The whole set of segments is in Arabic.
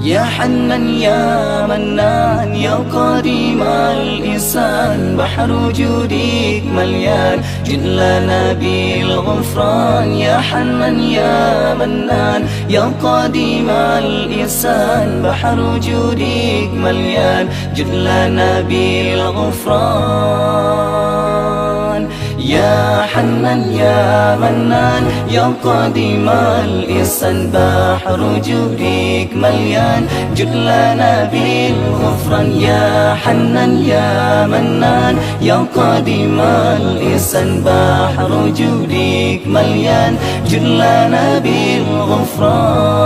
يا حنان يا منان يا قديم الإحسان، بحر وجودك مليان جد لنا بالغفران. يا حنان يا منان يا قديم الإحسان، بحر وجودك مليان جد لنا بالغفران. يا حنان يا منان يا قديم الإحسان، بحر وجودك مليان جد لنا بالغفران. يا حنان يا منان يا قديم الإحسان، بحر وجودك مليان جد لنا بالغفران.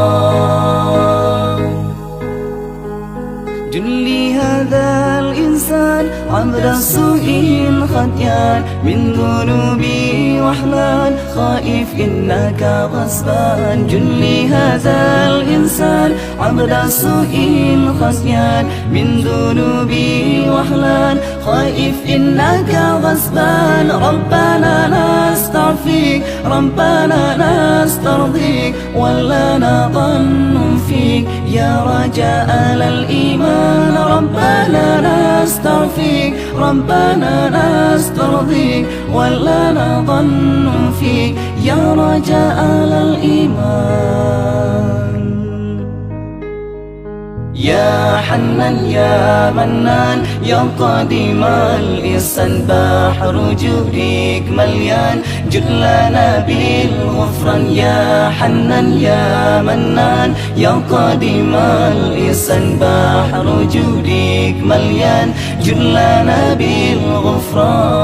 جلي هذا الإنسان عبد سوء خطيان، من ذنوبي وحلان خائف إنك غصبان. جلي هذا الإنسان عبد سوء خطيان، من ذنوبي وحلان خائف إنك غصبان. ربنا نستعفيك ربنا نسترضيك، ولنا ظن فيك يا رجاء الإيمان. ربنا نستعفيك ربنا نسترضيك، ولنا ظن فيك يا رجاء الإيمان. يا حنان يا منان يا قديم الإحسان، بحر وجودك مليان جد لنا بالغفران. يا حنان يا منان يا قديم الإحسان، بحر وجودك مليان جد لنا بالغفران.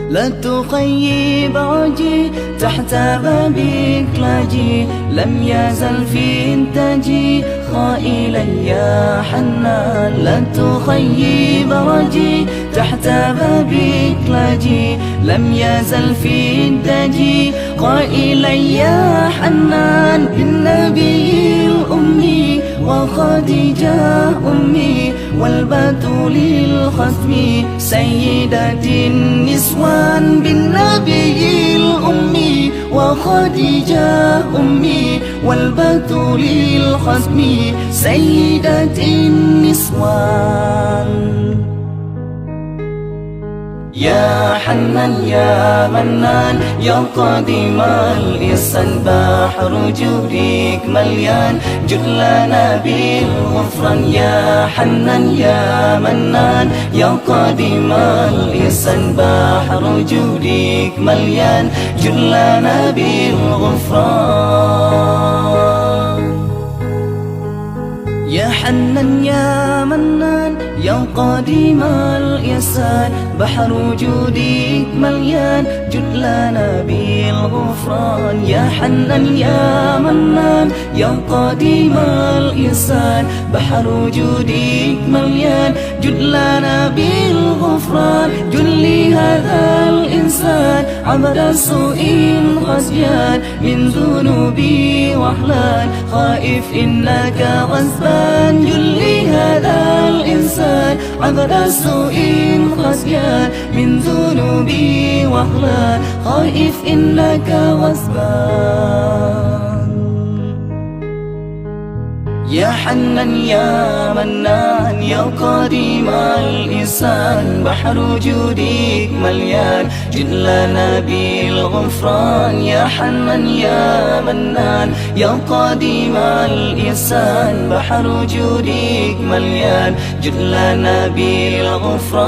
لا تخيب عجي تحت بابك لاجي، لم يزل في إنتاجي خائلا يا حنان. لا تخيب رجي تحت بابك لاجي، لم يزل في إنتاجي قائلا يا حنان. بالنبي الأمي وخديجة أمي، والبتول الختم سيدة النسوان. بالنبي الأمي وخديجة أمي، والبتول الختم سيدة النسوان. يا حنان يا منان يا قديم الإحسان، بحر وجودك مليان جد لنا بالغفران. يا حنان يا منان يا قديم الإحسان، بحر وجودك مليان جد لنا بالغفران. يا حنان يا منان يا قديم الإحسان، بحر وجودك مليان جد لنا بالغفران. يا حنان يا منان يا قديم الإحسان، بحر وجودك مليان جد لنا بالغفران. جلي هذا الإنسان عبد سوء خزيان، من ذنوبي وحلان خائف إنك غصبان. جلي هذا الإنسان عبد سوء خزيان، من ذنوبي وحلان خائف إنك غصبان. يا حنان يا منان يا قديم الإحسان، بحر وجودك مليان جد لنا بالغفران. يا حنان يا منان يا قديم الإحسان، بحر وجودك مليان جد لنا بالغفران.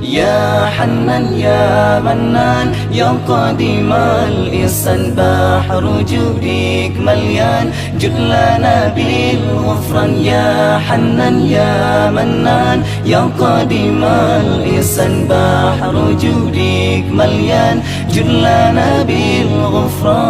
يا حنان يا منان يا قديم الإحسان، بحر وجودك مليان جد لنا بالغفران. يا حنان يا منان يا قديم الإحسان، بحر وجودك مليان جد لنا بالغفران.